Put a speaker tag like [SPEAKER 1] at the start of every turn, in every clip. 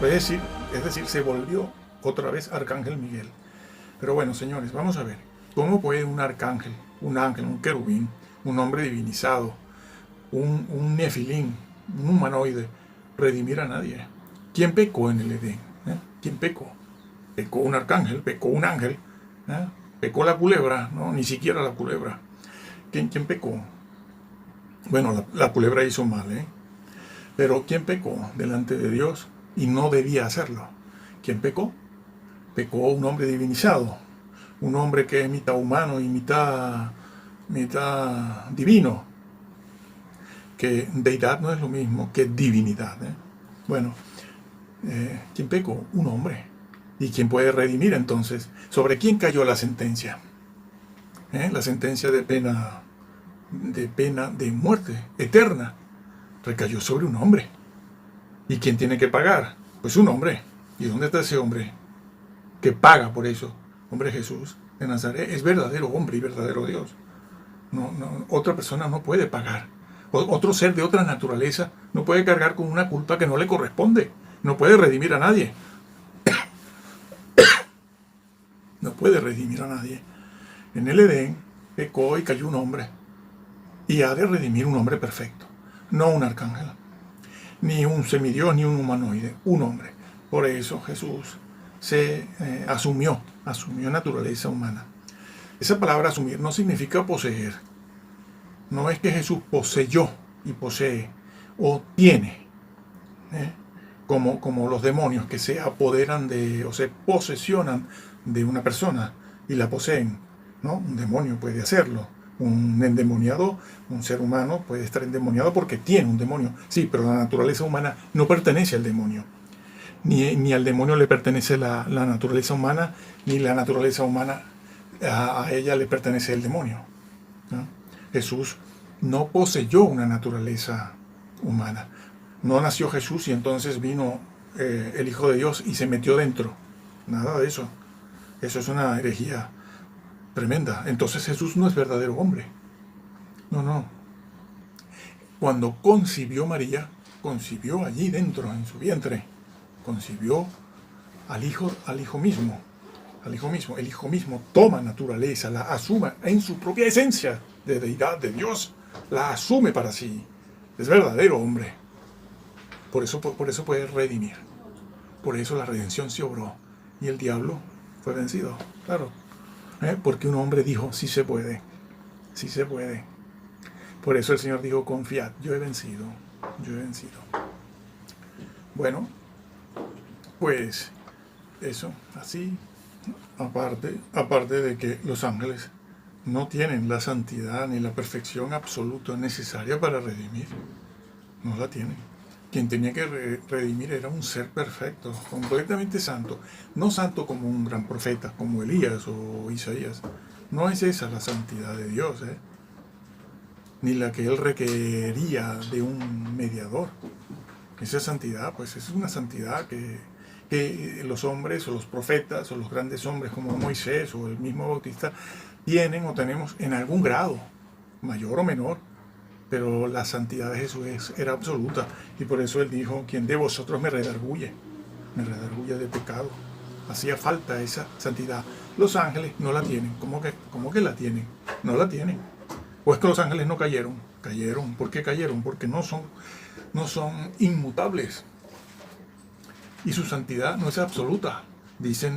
[SPEAKER 1] Es decir, se volvió otra vez Arcángel Miguel. Pero bueno, señores, vamos a ver. ¿Cómo puede un arcángel, un ángel, un querubín, un hombre divinizado, un nefilín, un humanoide, redimir a nadie? ¿Quién pecó en el Edén? ¿Quién pecó? Pecó un arcángel, pecó un ángel, pecó la culebra, no, ni siquiera la culebra. ¿Quién pecó? Bueno, la culebra hizo mal, pero ¿quién pecó delante de Dios y no debía hacerlo? ¿Quién pecó? Pecó un hombre divinizado, un hombre que es mitad humano y mitad divino, que deidad no es lo mismo que divinidad. Bueno, ¿quién pecó? Un hombre. ¿Y quién puede redimir entonces? ¿Sobre quién cayó la sentencia? La sentencia de pena de muerte eterna recayó sobre un hombre. ¿Y quién tiene que pagar? Pues un hombre. ¿Y dónde está ese hombre que paga por eso? Hombre, Jesús de Nazaret es verdadero hombre y verdadero Dios. Otra persona no puede pagar. Otro ser de otra naturaleza no puede cargar con una culpa que no le corresponde. No puede redimir a nadie. No puede redimir a nadie. En el Edén pecó y cayó un hombre. Y ha de redimir un hombre perfecto. No un arcángel. Ni un semidios, ni un humanoide. Un hombre. Por eso Jesús se asumió naturaleza humana. Esa palabra asumir no significa poseer. No es que Jesús poseyó y posee o tiene, como los demonios que se apoderan o se posesionan de una persona y la poseen, ¿no? Un demonio puede hacerlo. Un endemoniado, un ser humano puede estar endemoniado porque tiene un demonio. Sí, pero la naturaleza humana no pertenece al demonio. Ni al demonio le pertenece la naturaleza humana, ni la naturaleza humana a ella le pertenece el demonio, ¿no? Jesús no poseyó una naturaleza humana. No nació Jesús y entonces vino el Hijo de Dios y se metió dentro. Nada de eso. Eso es una herejía tremenda. Entonces Jesús no es verdadero hombre. No. Cuando concibió María, concibió allí dentro, en su vientre, concibió al hijo mismo. Al Hijo mismo. El Hijo mismo toma naturaleza, la asume en su propia esencia de deidad, de Dios, la asume para sí. Es verdadero hombre. Por eso puede redimir. Por eso la redención se obró. Y el diablo fue vencido. Claro. Porque un hombre dijo, sí se puede. Sí se puede. Por eso el Señor dijo, confiad, yo he vencido. Yo he vencido. Bueno, pues eso, así. Aparte de que los ángeles no tienen la santidad ni la perfección absoluta necesaria para redimir. No la tienen. Quien tenía que redimir era un ser perfecto, completamente santo. No santo como un gran profeta, como Elías o Isaías. No es esa la santidad de Dios, ni la que Él requería de un mediador. Esa santidad, pues es una santidad que los hombres o los profetas o los grandes hombres como Moisés o el mismo Bautista tienen o tenemos en algún grado, mayor o menor, pero la santidad de Jesús era absoluta y por eso Él dijo, quien de vosotros me redarguye de pecado. Hacía falta esa santidad. Los ángeles no la tienen. ¿Cómo que la tienen? No la tienen. ¿O es que los ángeles no cayeron? Cayeron. ¿Por qué cayeron? Porque no son inmutables. Y su santidad no es absoluta.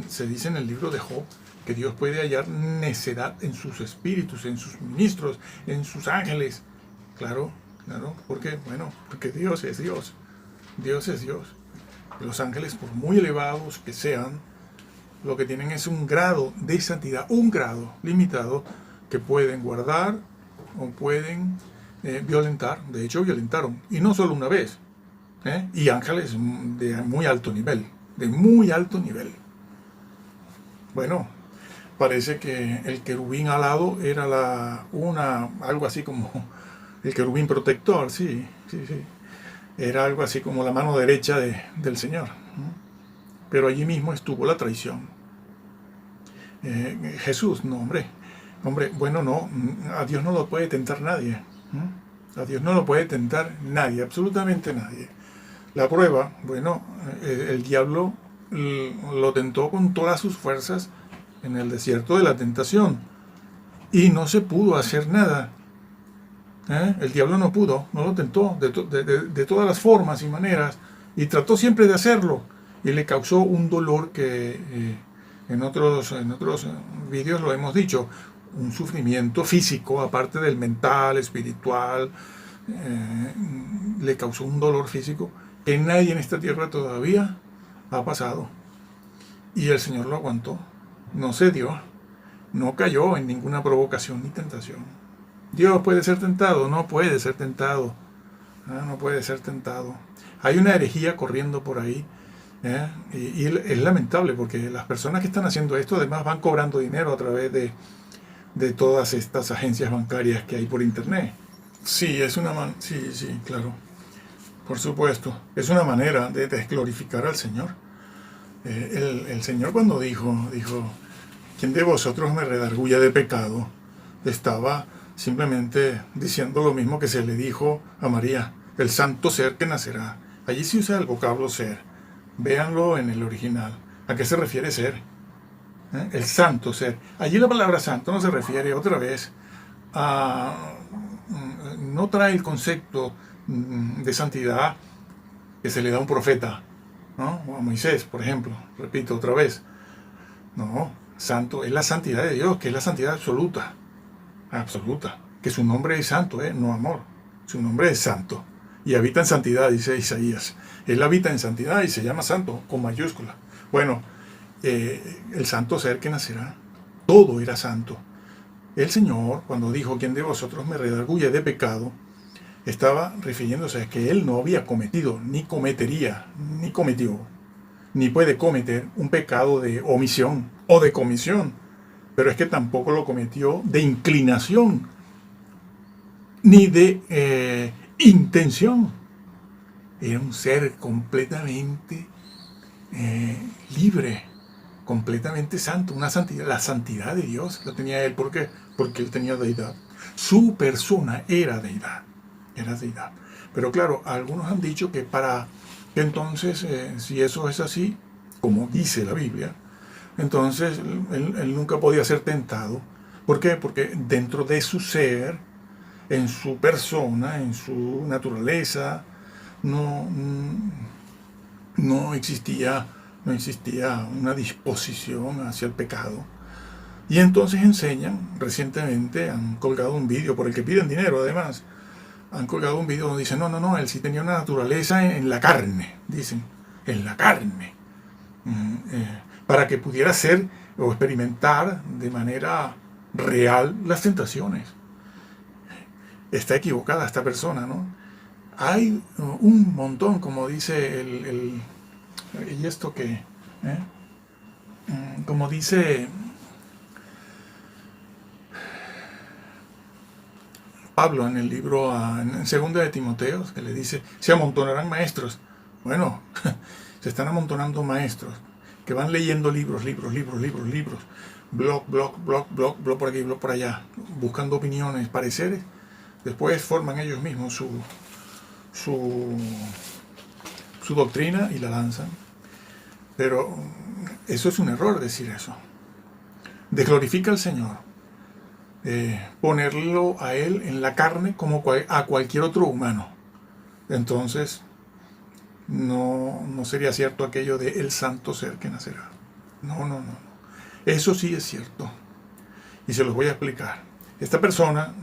[SPEAKER 1] Se dice en el libro de Job que Dios puede hallar necedad en sus espíritus, en sus ministros, en sus ángeles. Claro. Porque Dios es Dios. Dios es Dios. Los ángeles, por muy elevados que sean, lo que tienen es un grado de santidad, un grado limitado que pueden guardar o pueden violentar. De hecho, violentaron. Y no solo una vez. Y ángeles de muy alto nivel. Bueno, parece que el querubín alado era algo así como el querubín protector, sí. Era algo así como la mano derecha del Señor. Pero allí mismo estuvo la traición. Jesús, no, hombre, bueno, no, a Dios no lo puede tentar nadie. A Dios no lo puede tentar nadie, absolutamente nadie. La prueba, bueno, el diablo lo tentó con todas sus fuerzas en el desierto de la tentación y no se pudo hacer nada. El diablo no pudo, no lo tentó de todas las formas y maneras y trató siempre de hacerlo y le causó un dolor que en otros vídeos lo hemos dicho, un sufrimiento físico aparte del mental, espiritual, le causó un dolor físico que nadie en esta tierra todavía ha pasado. Y el Señor lo aguantó, no cedió, no cayó en ninguna provocación ni tentación. Dios puede ser tentado, no puede ser tentado, no puede ser tentado. Hay una herejía corriendo por ahí, y es lamentable porque las personas que están haciendo esto además van cobrando dinero a través de todas estas agencias bancarias que hay por internet. Sí, sí, claro, por supuesto. Es una manera de desglorificar al Señor. El Señor cuando dijo, ¿quién de vosotros me redarguya de pecado? Estaba simplemente diciendo lo mismo que se le dijo a María, el santo ser que nacerá. Allí se usa el vocablo ser. Véanlo en el original. ¿A qué se refiere ser? El santo ser. Allí la palabra santo no se refiere otra vez a... no trae el concepto de santidad que se le da a un profeta, ¿no? O a Moisés, por ejemplo. Repito otra vez. No, santo es la santidad de Dios, que es la santidad absoluta. Absoluta. Que su nombre es santo, no amor. Su nombre es santo. Y habita en santidad, dice Isaías. Él habita en santidad y se llama santo, con mayúscula. Bueno, el santo ser que nacerá, todo era santo. El Señor, cuando dijo, ¿quién de vosotros me redarguye de pecado?, estaba refiriéndose a que Él no había cometido, ni cometería, ni cometió, ni puede cometer un pecado de omisión o de comisión. Pero es que tampoco lo cometió de inclinación, ni de intención. Era un ser completamente libre, completamente santo, una santidad. La santidad de Dios la tenía Él. ¿Por qué? Porque Él tenía deidad. Su persona era deidad. Era deidad. Pero claro, algunos han dicho que para que entonces, si eso es así, como dice la Biblia, entonces él nunca podía ser tentado. ¿Por qué? Porque dentro de su ser, en su persona, en su naturaleza, no existía una disposición hacia el pecado. Y entonces enseñan, recientemente han colgado un vídeo por el que piden dinero además, han colgado un vídeo donde dicen, no, él sí tenía una naturaleza en la carne, dicen, en la carne, para que pudiera ser o experimentar de manera real las tentaciones. Está equivocada esta persona, ¿no? Hay un montón, como dice y esto que, como dice Pablo en el libro, en 2 de Timoteo, que le dice, se amontonarán maestros. Bueno, se están amontonando maestros que van leyendo libros, blog por aquí, blog por allá, buscando opiniones, pareceres. Después forman ellos mismos su doctrina y la lanzan. Pero eso es un error decir eso. Desglorifica al Señor. Ponerlo a Él en la carne como a cualquier otro humano. Entonces, no sería cierto aquello de el santo ser que nacerá. No. Eso sí es cierto. Y se los voy a explicar. Esta persona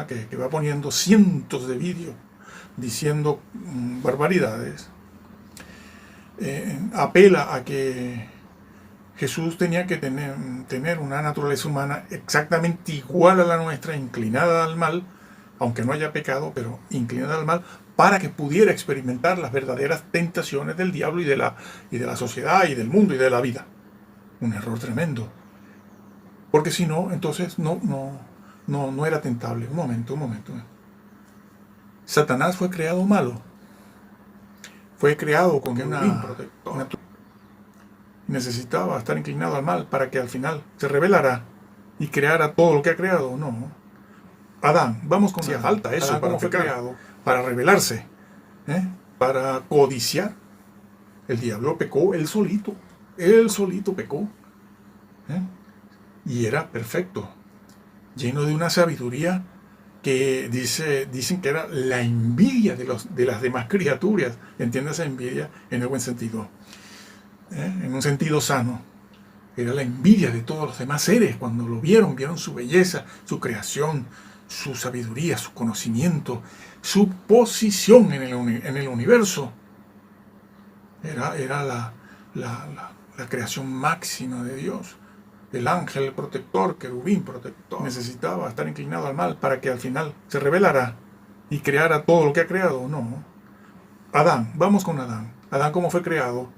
[SPEAKER 1] que va poniendo cientos de vídeos diciendo barbaridades, apela a que Jesús tenía que tener una naturaleza humana exactamente igual a la nuestra, inclinada al mal, aunque no haya pecado, pero inclinada al mal, para que pudiera experimentar las verdaderas tentaciones del diablo y de la sociedad y del mundo y de la vida. Un error tremendo. Porque si no, entonces no era tentable. Un momento. Satanás fue creado malo. Fue creado con una necesitaba estar inclinado al mal para que al final se rebelara y creara todo lo que ha creado. No. Adán, vamos con hacía falta eso para pecar, para rebelarse. para codiciar. El diablo pecó él solito pecó, ¿eh? Y era perfecto, lleno de una sabiduría que dicen que era la envidia de las demás criaturas. Entiéndase envidia en el buen sentido, en un sentido sano. Era la envidia de todos los demás seres cuando lo vieron su belleza, su creación, su sabiduría, su conocimiento, su posición en el universo. Era la creación máxima de Dios. El ángel protector, querubín protector, necesitaba estar inclinado al mal para que al final se rebelara y creara todo lo que ha creado. No. Adán, vamos con Adán. Adán, ¿cómo fue creado?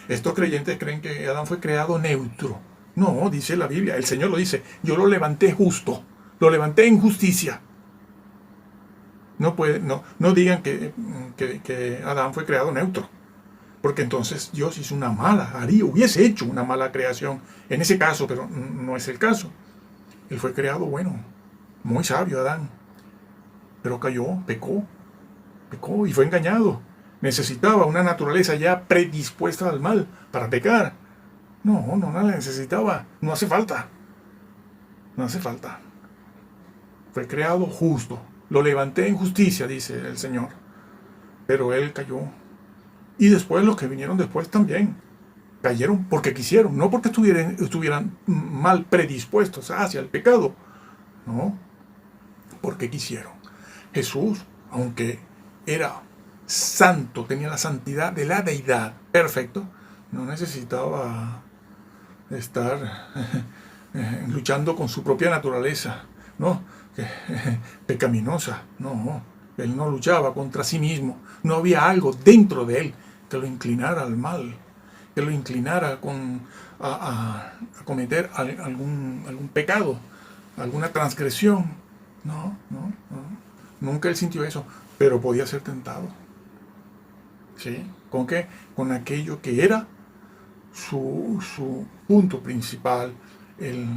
[SPEAKER 1] Estos creyentes creen que Adán fue creado neutro. No, dice la Biblia, el Señor lo dice, yo lo levanté justo, lo levanté en justicia. No digan que Adán fue creado neutro, porque entonces Dios hizo hubiese hecho una mala creación en ese caso, pero no es el caso. Él fue creado bueno, muy sabio Adán, pero cayó, pecó y fue engañado. Necesitaba una naturaleza ya predispuesta al mal para pecar. No la necesitaba, no hace falta. Fue creado justo, lo levanté en justicia, dice el Señor, pero él cayó. Y después los que vinieron después también cayeron porque quisieron, no porque estuvieran mal predispuestos hacia el pecado, no, porque quisieron. Jesús, aunque era santo, tenía la santidad de la deidad, perfecto, no necesitaba estar luchando con su propia naturaleza, ¿no? Pecaminosa, no. Él no luchaba contra sí mismo, no había algo dentro de él que lo inclinara al mal, que lo inclinara a cometer algún pecado, alguna transgresión. No. Nunca él sintió eso, pero podía ser tentado. ¿Sí? ¿Con qué? Con aquello que era su punto principal, el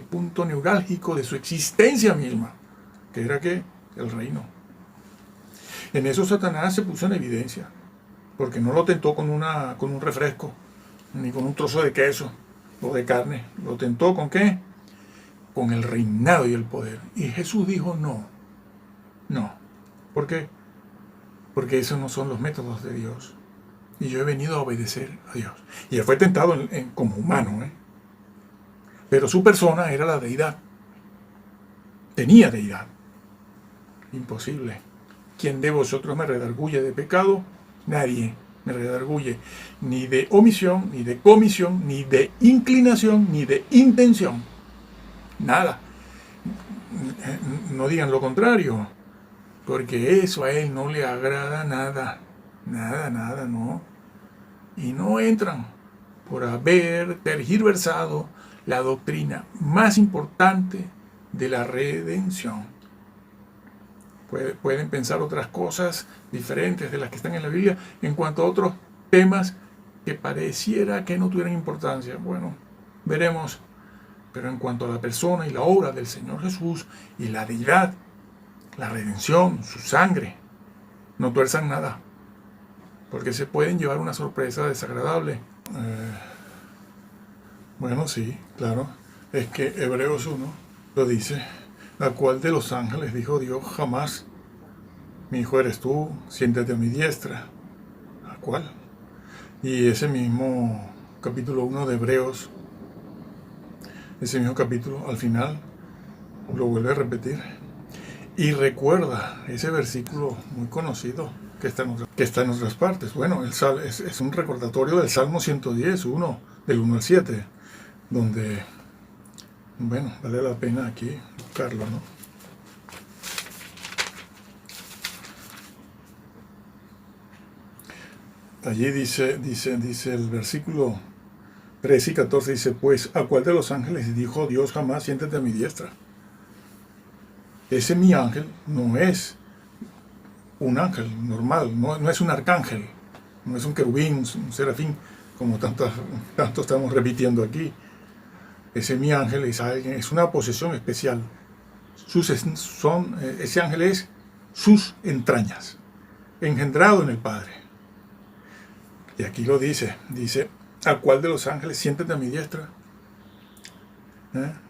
[SPEAKER 1] punto neurálgico de su existencia misma, que era que el reino. En eso Satanás se puso en evidencia, porque no lo tentó con un refresco, ni con un trozo de queso o de carne. Lo tentó ¿con qué? Con el reinado y el poder. Y Jesús dijo no. ¿Por qué? Porque esos no son los métodos de Dios. Y yo he venido a obedecer a Dios. Y él fue tentado como humano, pero su persona era la deidad. Tenía deidad. Imposible. ¿Quién de vosotros me redarguye de pecado? Nadie me redarguye. Ni de omisión, ni de comisión, ni de inclinación, ni de intención. Nada. No digan lo contrario, porque eso a él no le agrada nada. Nada, no. Y no entran por haber tergiversado la doctrina más importante de la redención. Pueden pensar otras cosas diferentes de las que están en la Biblia en cuanto a otros temas que pareciera que no tuvieran importancia. Bueno, veremos. Pero en cuanto a la persona y la obra del Señor Jesús y la deidad, la redención, su sangre, no tuerzan nada, porque se pueden llevar una sorpresa desagradable. Bueno, sí, claro. Es que Hebreos 1 lo dice. ¿A cuál de los ángeles dijo Dios jamás? Mi hijo eres tú, siéntate a mi diestra. ¿A cuál? Y ese mismo capítulo 1 de Hebreos, ese mismo capítulo, al final, lo vuelve a repetir. Y recuerda ese versículo muy conocido que está en otras partes. Bueno, es un recordatorio del Salmo 110, del 1 al 7, donde, bueno, vale la pena aquí buscarlo, ¿no? Allí dice el versículo 13 y 14, dice, pues, ¿a cuál de los ángeles dijo Dios jamás siéntate a mi diestra? Ese mi ángel no es un ángel normal, no es un arcángel, no es un querubín, un serafín, como tanto estamos repitiendo aquí. Ese mi ángel es una posesión especial. Ese ángel es sus entrañas. engendrado en el Padre. Y aquí lo dice, ¿a cuál de los ángeles siéntate a mi diestra?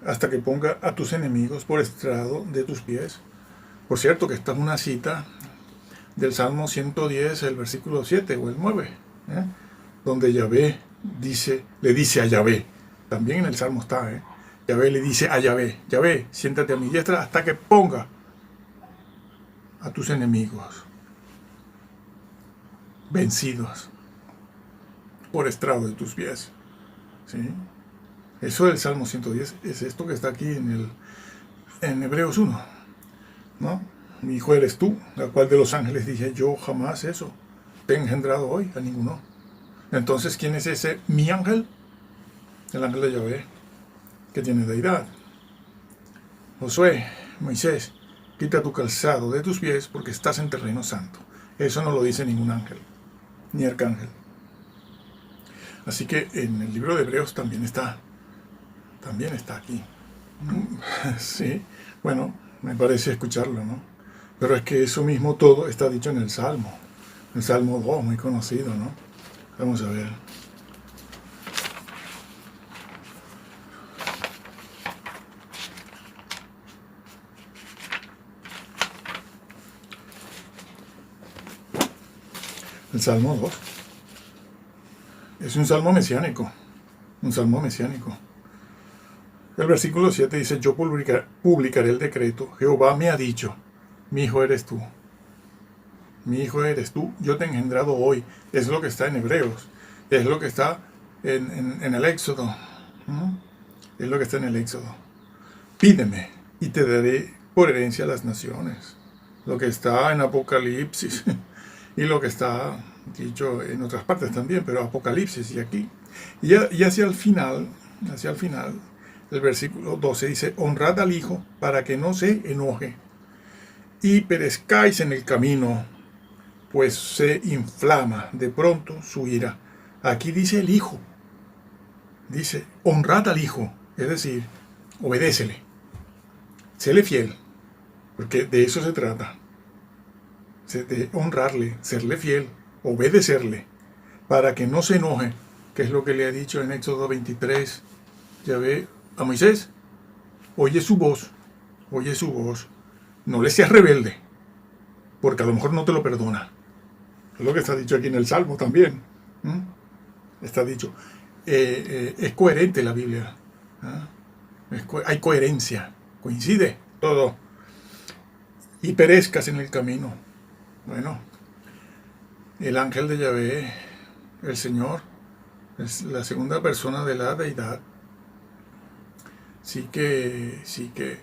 [SPEAKER 1] Hasta que ponga a tus enemigos por estrado de tus pies. Por cierto, que esta es una cita del Salmo 110, el versículo 7 o el 9, donde Yahvé le dice a Yahvé, también en el Salmo está, Yahvé le dice a Yahvé, Yahvé, siéntate a mi diestra hasta que ponga a tus enemigos vencidos por estrado de tus pies. ¿Sí? Eso del Salmo 110 es esto que está aquí en Hebreos 1, ¿no? Mi hijo eres tú, la cual de los ángeles dije yo jamás eso te he engendrado hoy, a ninguno. Entonces, ¿quién es ese mi ángel? El ángel de Yahvé, que tiene deidad. Josué, Moisés, quita tu calzado de tus pies porque estás en terreno santo. Eso no lo dice ningún ángel, ni arcángel. Así que en el libro de Hebreos también está aquí. Sí, bueno, me parece escucharlo, ¿no? Pero es que eso mismo todo está dicho en el Salmo 2, muy conocido, ¿no? Vamos a ver. El Salmo 2 es un salmo mesiánico, El versículo 7 dice, yo publicaré el decreto, Jehová me ha dicho, mi hijo eres tú. Mi hijo eres tú, yo te he engendrado hoy. Es lo que está en Hebreos, es lo que está en el Éxodo. Es lo que está en el Éxodo. Pídeme y te daré por herencia a las naciones. Lo que está en Apocalipsis y lo que está dicho en otras partes también, pero Apocalipsis y aquí. Y hacia el final, el versículo 12 dice, honrad al Hijo para que no se enoje y perezcáis en el camino, pues se inflama de pronto su ira. Aquí dice el Hijo, dice, honrad al Hijo, es decir, obedécele, séle fiel, porque de eso se trata, de honrarle, serle fiel, obedecerle, para que no se enoje, que es lo que le ha dicho en Éxodo 23, Yahvé a Moisés, oye su voz, no le seas rebelde, porque a lo mejor no te lo perdona. Es lo que está dicho aquí en el Salmo también. Está dicho. Es coherente la Biblia. Hay coherencia. Coincide todo. Y perezcas en el camino. Bueno, el ángel de Yahvé, el Señor, es la segunda persona de la deidad. Sí que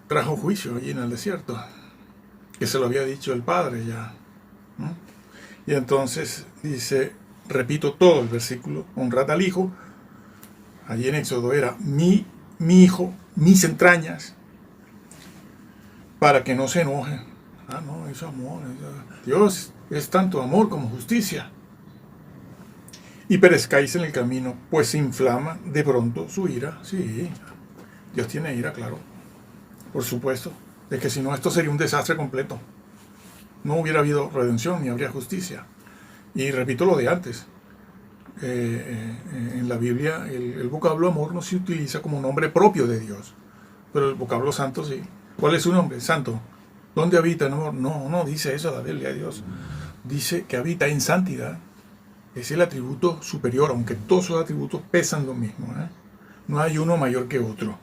[SPEAKER 1] trajo juicio allí en el desierto. Que se lo había dicho el Padre ya. Y entonces dice, repito todo el versículo, honrad al Hijo. Allí en Éxodo era mi hijo, mis entrañas, para que no se enoje. No, es amor. Dios es tanto amor como justicia. Y perezcáis en el camino, pues se inflama de pronto su ira. Sí, Dios tiene ira, claro. Por supuesto. Es que si no, esto sería un desastre completo. No hubiera habido redención ni habría justicia. Y repito lo de antes. En la Biblia el vocablo amor no se utiliza como nombre propio de Dios. Pero el vocablo santo sí. ¿Cuál es su nombre? Santo. ¿Dónde habita el amor? No dice eso la Biblia de Dios. Dice que habita en santidad. Es el atributo superior, aunque todos los atributos pesan lo mismo. No hay uno mayor que otro.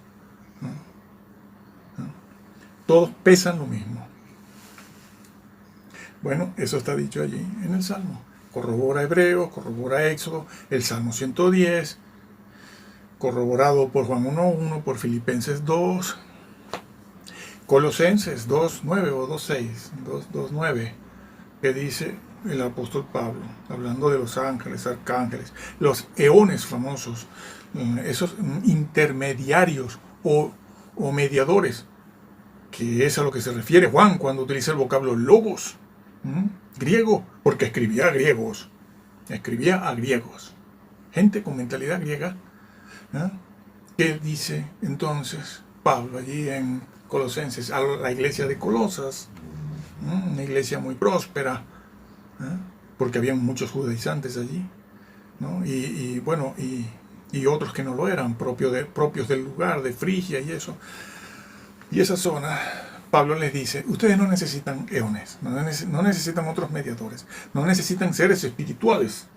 [SPEAKER 1] Todos pesan lo mismo. Bueno, eso está dicho allí en el Salmo. Corrobora Hebreos, corrobora Éxodo, el Salmo 110, corroborado por Juan 1.1, por Filipenses 2, Colosenses 2.9 o 2.6, que dice el apóstol Pablo, hablando de los ángeles, arcángeles, los eones famosos, esos intermediarios o mediadores, que es a lo que se refiere Juan cuando utiliza el vocablo logos, griego, porque escribía a griegos, gente con mentalidad griega. ¿Qué dice entonces Pablo allí en Colosenses a la iglesia de Colosas? una iglesia muy próspera, ¿eh? Porque habían muchos judaizantes allí, ¿no? Y otros que no lo eran, propios del lugar, de Frigia y eso. Y esa zona, Pablo les dice, ustedes no necesitan eones, no necesitan otros mediadores, no necesitan seres espirituales,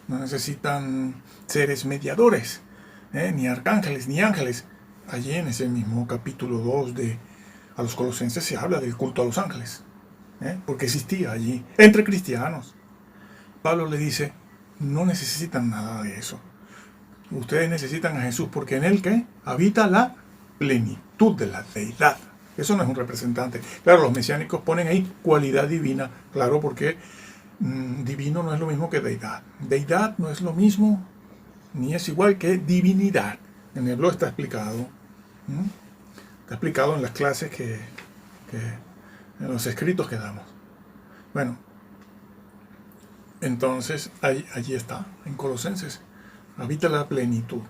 [SPEAKER 1] no necesitan seres mediadores, ni arcángeles, ni ángeles. Allí en ese mismo capítulo 2 de a los Colosenses se habla del culto a los ángeles, porque existía allí, entre cristianos. Pablo le dice, no necesitan nada de eso. Ustedes necesitan a Jesús porque en él ¿qué? Habita la plenitud de la deidad. Eso no es un representante. Claro, los mesiánicos ponen ahí cualidad divina. Claro, porque divino no es lo mismo que deidad. Deidad no es lo mismo ni es igual que divinidad. En el blog está explicado. Está explicado en las clases en los escritos que damos. Bueno, entonces allí está, en Colosenses. Habita la plenitud.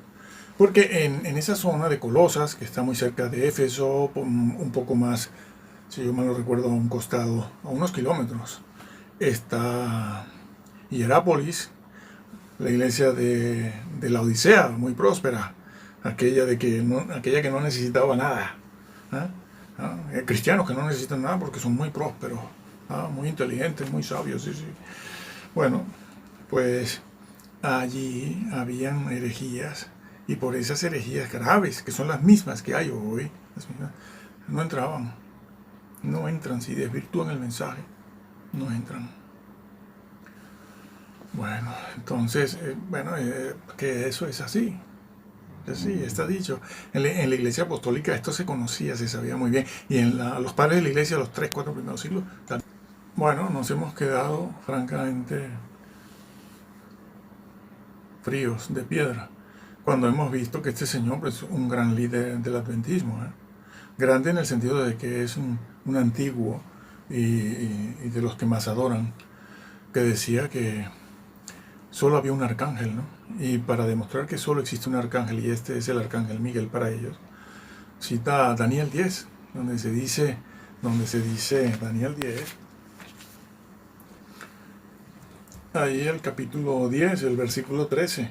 [SPEAKER 1] Porque en esa zona de Colosas, que está muy cerca de Éfeso, un poco más, si yo mal no recuerdo, a un costado, a unos kilómetros, está Hierápolis, la iglesia de la Odisea, muy próspera, aquella que no necesitaba nada. Cristianos que no necesitan nada porque son muy prósperos, muy inteligentes, muy sabios. Sí, sí. Bueno, pues allí habían herejías, y por esas herejías graves, que son las mismas que hay hoy, no entraban, no entran, si desvirtúan el mensaje, no entran. Bueno, entonces, que eso es así. Sí, está dicho. En la iglesia apostólica esto se conocía, se sabía muy bien. Y los padres de la iglesia, los 3, 4 primeros siglos, bueno, nos hemos quedado francamente fríos de piedra cuando hemos visto que este señor es un gran líder del adventismo. Grande en el sentido de que es un antiguo y de los que más adoran, que decía que solo había un arcángel, ¿no? Y para demostrar que solo existe un arcángel, y este es el arcángel Miguel para ellos, cita a Daniel 10, donde se dice Daniel 10, ahí el capítulo 10, el versículo 13,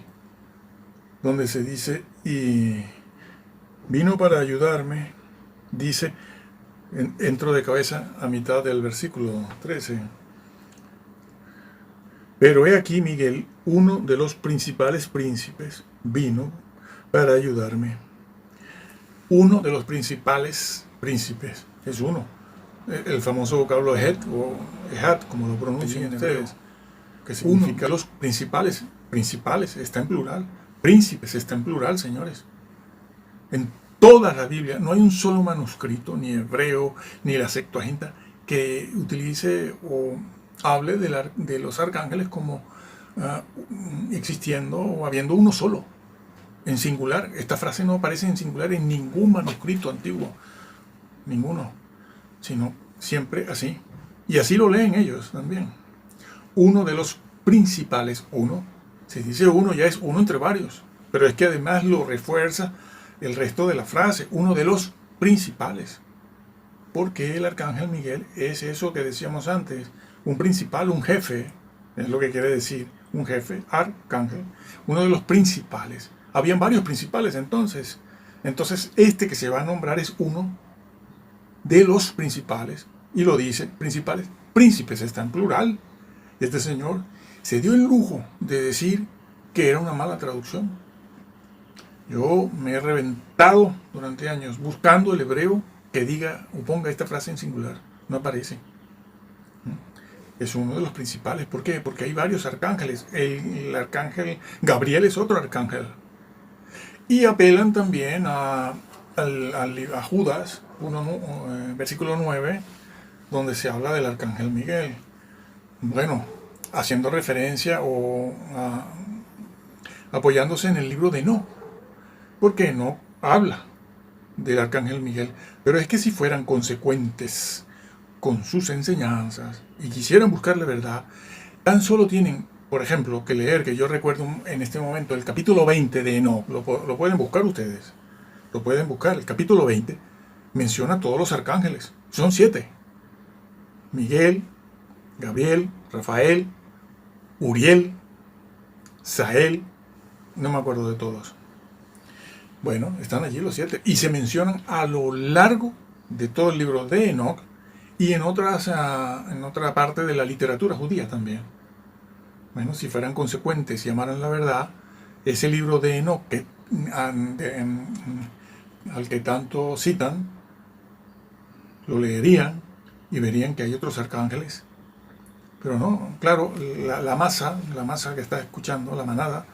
[SPEAKER 1] donde se dice, y vino para ayudarme, dice, entro de cabeza a mitad del versículo 13. Pero he aquí Miguel, uno de los principales príncipes, vino para ayudarme. Uno de los principales príncipes, es uno. El famoso vocablo Het o Ehat, como lo pronuncian ustedes, que significa los principales. Principales está en plural. Príncipes está en plural, señores. En toda la Biblia no hay un solo manuscrito, ni hebreo, ni la Septuaginta, que utilice o hable de los arcángeles como existiendo o habiendo uno solo, en singular. Esta frase no aparece en singular en ningún manuscrito antiguo, ninguno, sino siempre así. Y así lo leen ellos también. Uno de los principales, uno, si dice uno ya es uno entre varios, pero es que además lo refuerza el resto de la frase, uno de los principales, porque el arcángel Miguel es eso que decíamos antes, un principal, un jefe, es lo que quiere decir, un jefe, arcángel, uno de los principales. Habían varios principales entonces este que se va a nombrar es uno de los principales, y lo dice, principales, príncipes está en plural. Este señor se dio el lujo de decir que era una mala traducción. Yo me he reventado durante años buscando el hebreo que diga o ponga esta frase en singular. No aparece. Es uno de los principales. ¿Por qué? Porque hay varios arcángeles. El arcángel Gabriel es otro arcángel. Y apelan también a Judas, versículo 9, donde se habla del arcángel Miguel. Bueno, haciendo referencia o apoyándose en el libro de Enoc, porque no habla del arcángel Miguel. Pero es que si fueran consecuentes con sus enseñanzas y quisieran buscar la verdad, tan solo tienen, por ejemplo, que leer, que yo recuerdo en este momento, el capítulo 20 de Enoc. Lo pueden buscar ustedes, lo pueden buscar. El capítulo 20 menciona a todos los arcángeles, son 7. Miguel, Gabriel, Rafael, Uriel, Sael, no me acuerdo de todos. Bueno, están allí los 7 y se mencionan a lo largo de todo el libro de Enoch y en otra parte de la literatura judía también. Bueno, si fueran consecuentes y amaran la verdad, ese libro de Enoch al que tanto citan, lo leerían y verían que hay otros arcángeles. Pero no, claro, la masa que está escuchando, la manada,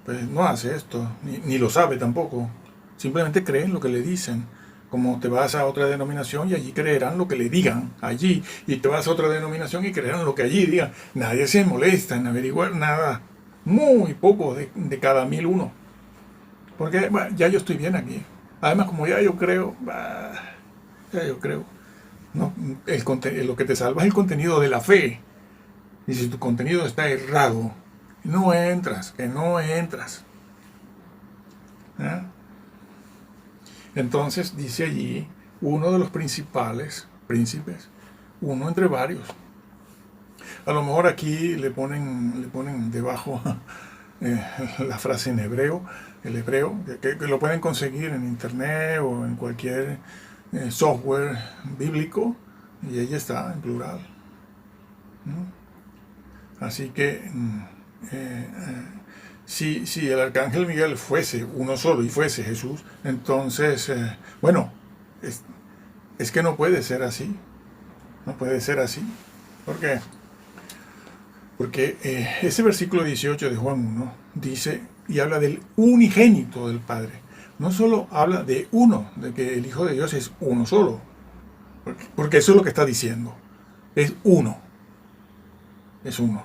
[SPEAKER 1] pues no hace esto, ni lo sabe tampoco. Simplemente creen lo que le dicen. Como te vas a otra denominación y allí creerán lo que le digan allí. Y te vas a otra denominación y creerán lo que allí digan. Nadie se molesta en averiguar nada. Muy poco de cada 1001. Porque bueno, ya yo estoy bien aquí. Además, como ya yo creo, no, lo que te salva es el contenido de la fe. Y si tu contenido está errado, no entras, que no entras. ¿Eh? Entonces dice allí uno de los principales príncipes, uno entre varios. A lo mejor aquí le ponen debajo la frase en hebreo, el hebreo, que lo pueden conseguir en internet o en cualquier software bíblico, y ella está en plural. Así que si el arcángel Miguel fuese uno solo y fuese Jesús, entonces, bueno, es que no puede ser así. No puede ser así. ¿Por qué? Porque ese versículo 18 de Juan 1 dice y habla del unigénito del Padre. No solo habla de uno, de que el Hijo de Dios es uno solo. Porque eso es lo que está diciendo. Es uno. Es uno.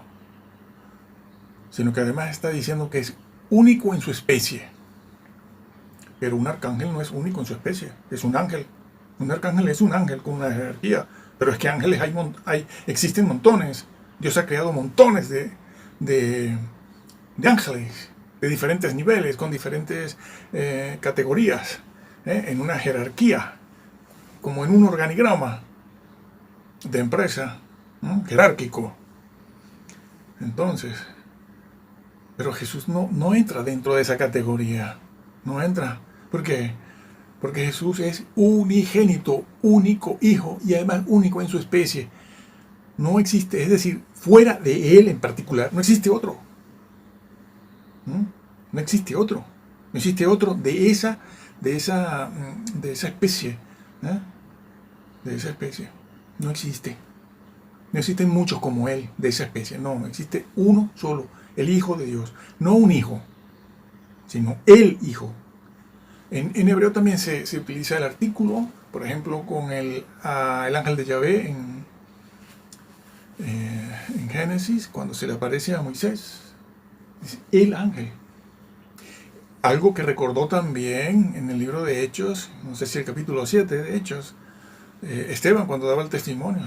[SPEAKER 1] Sino que además está diciendo que es único en su especie. Pero un arcángel no es único en su especie, es un ángel. Un arcángel es un ángel con una jerarquía. Pero es que ángeles existen montones. Dios ha creado montones de ángeles de diferentes niveles, con diferentes categorías, en una jerarquía, como en un organigrama de empresa, ¿no? Jerárquico. Entonces, pero Jesús no entra dentro de esa categoría. No entra. ¿Por qué? Porque Jesús es unigénito, único hijo y además único en su especie. No existe, es decir, fuera de él en particular, no existe otro. No existe otro. No existe otro de esa especie. De esa especie. No existe. No existen muchos como él, de esa especie. No existe uno solo, el Hijo de Dios. No un hijo, sino el Hijo. En hebreo también se utiliza el artículo, por ejemplo, con el ángel de Yahvé en Génesis, cuando se le aparece a Moisés. Dice, el ángel. Algo que recordó también en el libro de Hechos, no sé si el capítulo 7 de Hechos, Esteban cuando daba el testimonio.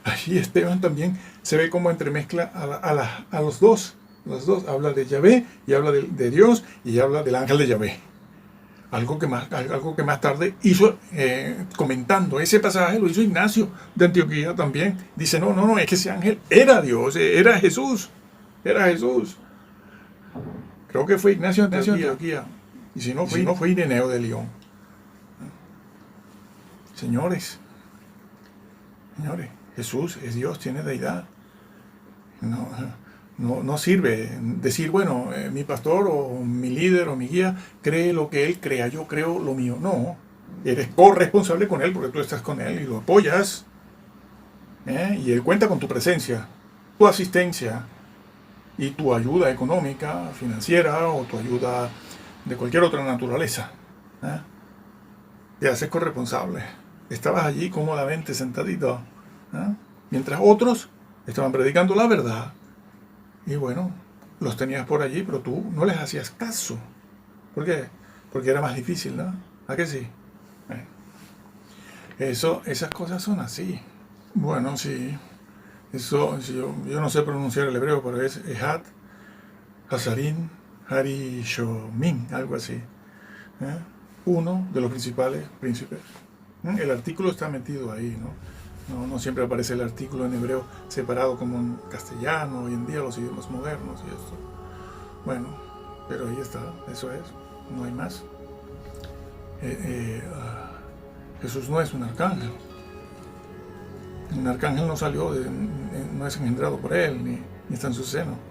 [SPEAKER 1] Allí Esteban también se ve como entremezcla a los dos. Los dos habla de Yahvé y habla de Dios y habla del ángel de Yahvé. Algo que más tarde hizo, comentando ese pasaje, lo hizo Ignacio de Antioquía también. Dice, no, es que ese ángel era Dios, era Jesús. Era Jesús. Creo que fue Ignacio de Antioquía. Y si no fue Ireneo de León. Señores, Jesús es Dios, tiene deidad. No sirve decir, bueno, mi pastor o mi líder o mi guía cree lo que él crea, yo creo lo mío. No, eres corresponsable con él porque tú estás con él y lo apoyas. Y él cuenta con tu presencia, tu asistencia y tu ayuda económica, financiera o tu ayuda de cualquier otra naturaleza. Te haces corresponsable. Estabas allí cómodamente sentadito, mientras otros estaban predicando la verdad. Y bueno, los tenías por allí, pero tú no les hacías caso. ¿Por qué? Porque era más difícil, ¿no? ¿A qué sí? Esas cosas son así. Bueno, sí. Yo no sé pronunciar el hebreo, pero es Ehad, Hazarin, Harishomin, algo así. Uno de los principales príncipes. El artículo está metido ahí, ¿no? No, no siempre aparece el artículo en hebreo separado como en castellano, hoy en día los idiomas modernos y esto. Bueno, pero ahí está, eso es, no hay más. Jesús no es un arcángel. Un arcángel no salió, no es engendrado por él, ni está en su seno.